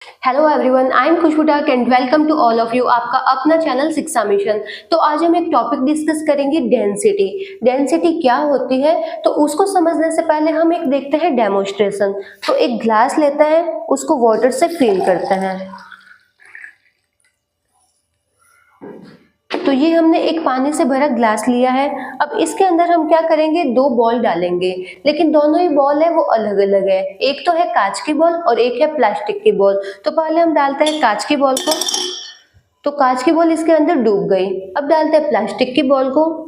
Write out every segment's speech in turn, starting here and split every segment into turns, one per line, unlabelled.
Hello everyone, I am Khushboo Tak and welcome to all of you. आपका अपना channel Shiksha mission. तो आज हम एक टॉपिक डिस्कस करेंगे, डेंसिटी। डेंसिटी क्या होती है, तो उसको समझने से पहले हम एक देखते हैं डेमोन्स्ट्रेशन। तो एक ग्लास लेते हैं, उसको वाटर से फिल करते हैं। तो ये हमने एक पानी से भरा ग्लास लिया है। अब इसके अंदर हम क्या करेंगे, दो बॉल डालेंगे, लेकिन दोनों ही बॉल है वो अलग अलग है। एक तो है कांच की बॉल और एक है प्लास्टिक की बॉल। तो पहले हम डालते हैं कांच की बॉल को, तो कांच की बॉल इसके अंदर डूब गई। अब डालते हैं प्लास्टिक की बॉल को,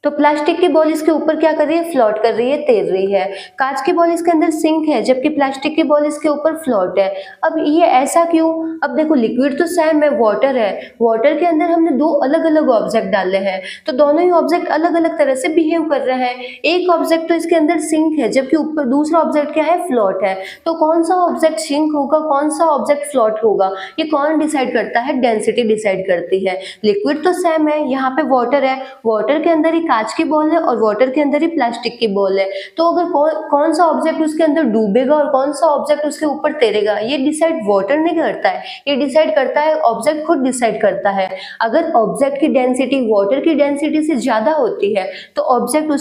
तो प्लास्टिक की बॉल इसके ऊपर क्या कर रही है, फ्लोट कर रही है, तैर रही है। कांच की बॉल इसके अंदर सिंक है, जबकि प्लास्टिक की बॉल इसके ऊपर फ्लोट है। अब ये ऐसा क्यों? अब देखो, लिक्विड तो सेम है, वाटर है। वाटर के अंदर हमने दो अलग अलग ऑब्जेक्ट डाले हैं, तो दोनों ही ऑब्जेक्ट अलग अलग तरह से बिहेव कर रहे हैं। एक ऑब्जेक्ट तो इसके अंदर सिंक है, जबकि ऊपर दूसरा ऑब्जेक्ट क्या है, फ्लोट है। तो कौन सा ऑब्जेक्ट सिंक होगा, कौन सा ऑब्जेक्ट फ्लोट होगा, ये कौन डिसाइड करता है? डेंसिटी डिसाइड करती है। लिक्विड तो सेम है, यहाँ पे वाटर है, वाटर के अंदर ही कांच की बॉल है और वाटर के अंदर ही प्लास्टिक की बॉल है। तो अगर कौन सा ऑब्जेक्ट उसके अंदर डूबेगा और कौन सा ऑब्जेक्ट उसके ऊपर तैरेगा, ये डिसाइड वाटर नहीं करता है, ये डिसाइड करता है ऑब्जेक्ट खुद डिसाइड करता है। अगर ऑब्जेक्ट की डेंसिटी वाटर की डेंसिटी से ज्यादा होती है तो ऑब्जेक्ट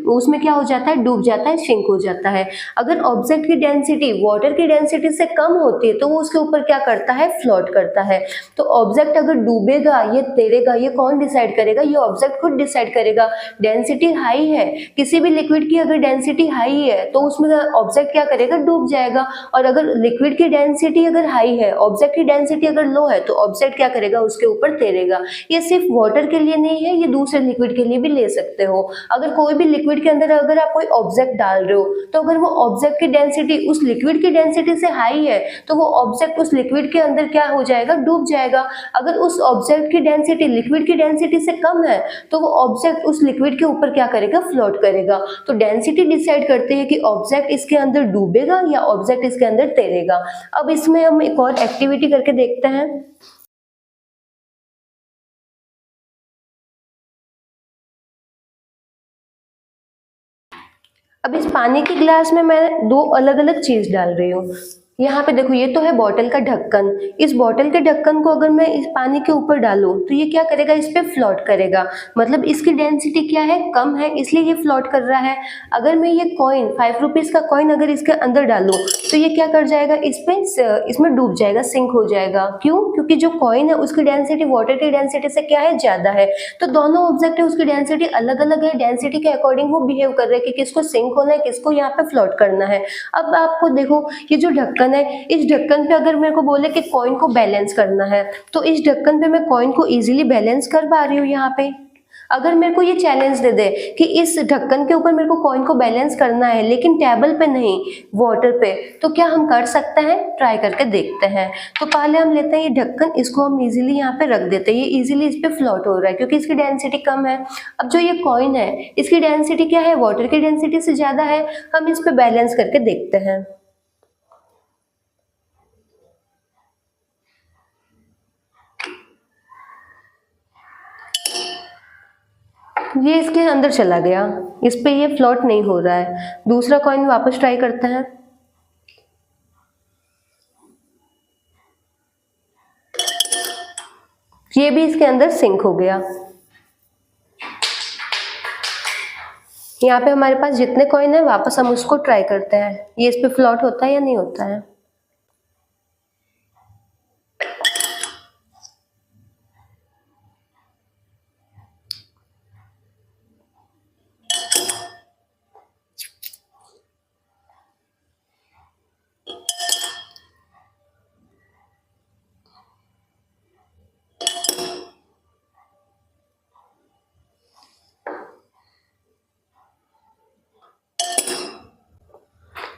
उसमें क्या हो जाता है, डूब जाता है, सिंक हो जाता है। अगर ऑब्जेक्ट की डेंसिटी वाटर की डेंसिटी से कम होती है तो वो उसके ऊपर क्या करता है, फ्लोट करता है। तो ऑब्जेक्ट अगर डूबेगा, ये तैरेगा, ये कौन डिसाइड करेगा, ये ऑब्जेक्ट खुद डिसाइड करेगा। डेंसिटी हाई है, किसी भी लिक्विड की अगर डेंसिटी हाई है तो उसमें ऑब्जेक्ट क्या करेगा, डूब जाएगा। और अगर लिक्विड की डेंसिटी अगर हाई है, ऑब्जेक्ट की डेंसिटी अगर लो है, तो ऑब्जेक्ट क्या करेगा, उसके ऊपर तैरेगा। ये सिर्फ वाटर के लिए नहीं है, ये दूसरे लिक्विड के लिए भी ले सकते हो। अगर कोई भी लिक्विड के अंदर अगर आप कोई ऑब्जेक्ट डाल रहे हो, तो अगर वो ऑब्जेक्ट की डेंसिटी उस लिक्विड की डेंसिटी से हाई है तो वो ऑब्जेक्ट उस लिक्विड के अंदर क्या हो जाएगा, डूब जाएगा। अगर उस ऑब्जेक्ट की डेंसिटी लिक्विड की डेंसिटी से कम है तो वो ऑब्जेक्ट उस लिक्विड के ऊपर क्या करेगा, फ्लोट करेगा। तो डेंसिटी डिसाइड करती है कि ऑब्जेक्ट इसके अंदर डूबेगा या ऑब्जेक्ट इसके अंदर तैरेगा। अब इसमें हम एक और एक्टिविटी करके देखते हैं। अब इस पानी के गिलास में मैं दो अलग अलग चीज डाल रही हूँ। यहाँ पे देखो, ये तो है बॉटल का ढक्कन। इस बॉटल के ढक्कन को अगर मैं इस पानी के ऊपर डालूं तो ये क्या करेगा, इस पे फ्लोट करेगा। मतलब इसकी डेंसिटी क्या है, कम है, इसलिए ये फ्लोट कर रहा है। अगर मैं ये कॉइन 5 रुपीज का कॉइन अगर इसके अंदर डालूं तो ये क्या कर जाएगा, इसमें डूब जाएगा, सिंक हो जाएगा। क्यों? क्योंकि जो कॉइन है उसकी डेंसिटी वाटर की डेंसिटी से क्या है, ज्यादा है। तो दोनों ऑब्जेक्ट है उसकी डेंसिटी अलग अलग है, डेंसिटी के अकॉर्डिंग वो बिहेव कर रहे हैं कि किसको सिंक होना है, किसको यहाँ पे फ्लोट करना है। अब आपको देखो, ये जो ढक्कन है, इस ढक्कन पे अगर मेरे को बोले कि कॉइन को बैलेंस करना है, तो इस ढक्कन पे मैं कॉइन को इजीली बैलेंस कर पा रही हूँ। यहाँ पे अगर मेरे को ये चैलेंज दे दे कि इस ढक्कन के ऊपर मेरे को कॉइन को बैलेंस करना है लेकिन टेबल पे नहीं, वाटर पे, तो क्या हम कर सकते हैं? ट्राई करके देखते हैं। तो पहले हम लेते हैं ये ढक्कन, इसको हम इजीली यहाँ पे रख देते हैं। ये इजीली इस पे फ्लोट हो रहा है क्योंकि इसकी डेंसिटी कम है। अब जो ये कॉइन है, इसकी डेंसिटी क्या है, वाटर की डेंसिटी से ज्यादा है। हम इस पे बैलेंस करके देखते हैं। ये इसके अंदर चला गया, इस पे ये फ्लोट नहीं हो रहा है। दूसरा कॉइन वापस ट्राई करते हैं। ये भी इसके अंदर सिंक हो गया। यहाँ पे हमारे पास जितने कॉइन है वापस हम उसको ट्राई करते हैं, ये इस पे फ्लोट होता है या नहीं होता है।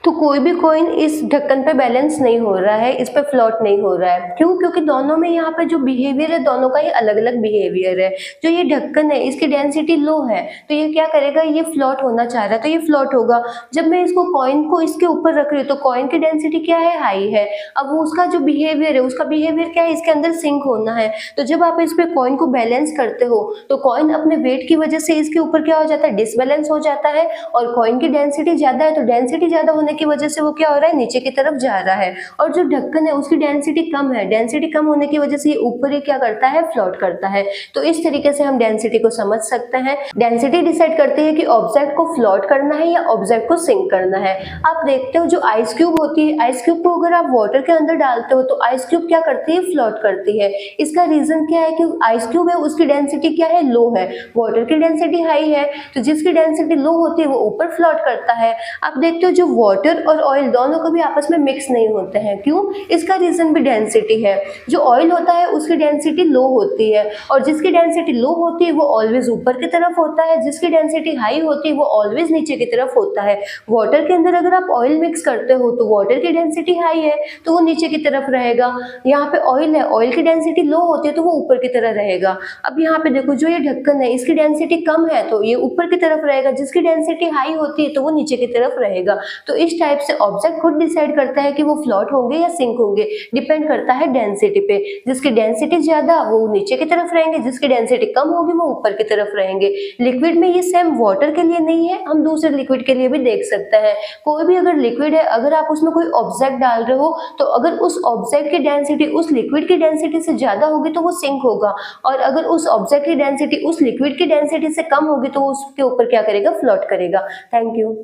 तो कोई भी कॉइन इस ढक्कन पे बैलेंस नहीं हो रहा है, इस पे फ्लोट नहीं हो रहा है। क्यों? क्योंकि दोनों में यहाँ पे जो बिहेवियर है, दोनों का ही अलग अलग बिहेवियर है। जो ये ढक्कन है इसकी डेंसिटी लो है, तो ये क्या करेगा, ये फ्लोट होना चाह रहा है तो ये फ्लोट होगा। जब मैं इसको कॉइन को इसके ऊपर रख रही हूँ तो कॉइन की डेंसिटी क्या है, हाई है। अब वो उसका जो बिहेवियर है, उसका बिहेवियर क्या है, इसके अंदर सिंक होना है। तो जब आप इस पे कॉइन को बैलेंस करते हो तो कॉइन अपने वेट की वजह से इसके ऊपर क्या हो जाता है, डिसबैलेंस हो जाता है। और कॉइन की डेंसिटी ज्यादा है, तो डेंसिटी ज्यादा होने की वजह से वो क्या हो रहा है, नीचे की तरफ जा रहा है। और जो ढक्कन है उसकी डेंसिटी कम है, डेंसिटी कम होने की वजह से ये ऊपर ही क्या करता है, फ्लोट करता है। तो इस तरीके से हम डेंसिटी को समझ सकते हैं। डेंसिटी डिसाइड करती है कि ऑब्जेक्ट को फ्लोट करना है या ऑब्जेक्ट को सिंक करना है। आप देखते हो जो आइस क्यूब होती है, आइस क्यूब को अगर आप वाटर के अंदर डालते हो तो आइस क्यूब क्या करती है, फ्लोट करती है। इसका रीजन क्या है कि आइस क्यूब है उसकी डेंसिटी क्या है, लो है, वाटर की डेंसिटी हाई है, तो जिसकी डेंसिटी लो होती है वो ऊपर फ्लोट करता है। आप देखते हो जो वाटर और ऑयल दोनों कभी आपस में मिक्स नहीं होते हैं, क्यों? इसका रीजन भी डेंसिटी है। जो ऑयल होता है उसकी डेंसिटी लो होती है और जिसकी डेंसिटी लो होती है वो ऑलवेज ऊपर की तरफ होता है, जिसकी डेंसिटी हाई होती है वो ऑलवेज नीचे की तरफ होता है। वाटर के अंदर अगर आप ऑयल मिक्स करते हो तो वाटर की डेंसिटी हाई है तो वो नीचे की तरफ रहेगा। यहाँ पे ऑयल है, ऑयल की डेंसिटी लो होती है तो वो ऊपर की तरफ रहेगा। अब यहाँ पे देखो जो ये ढक्कन है इसकी डेंसिटी कम है तो ये ऊपर की तरफ रहेगा, जिसकी डेंसिटी हाई होती है तो वो नीचे की तरफ रहेगा। तो इस टाइप से ऑब्जेक्ट खुद डिसाइड करता है कि वो फ्लोट होंगे या सिंक होंगे, डिपेंड करता है डेंसिटी पे। जिसकी डेंसिटी ज्यादा वो नीचे की तरफ रहेंगे, जिसकी डेंसिटी कम होगी वो ऊपर की तरफ रहेंगे। लिक्विड में ये सेम वाटर के लिए नहीं है, हम दूसरे लिक्विड के लिए भी देख सकते हैं। कोई भी अगर लिक्विड है, अगर आप उसमें कोई ऑब्जेक्ट डाल रहे हो तो अगर उस ऑब्जेक्ट की डेंसिटी उस लिक्विड की डेंसिटी से ज्यादा होगी तो वो सिंक होगा, और अगर उस ऑब्जेक्ट की डेंसिटी उस लिक्विड की डेंसिटी से कम होगी तो वो उसके ऊपर क्या करेगा, फ्लोट करेगा। Thank you.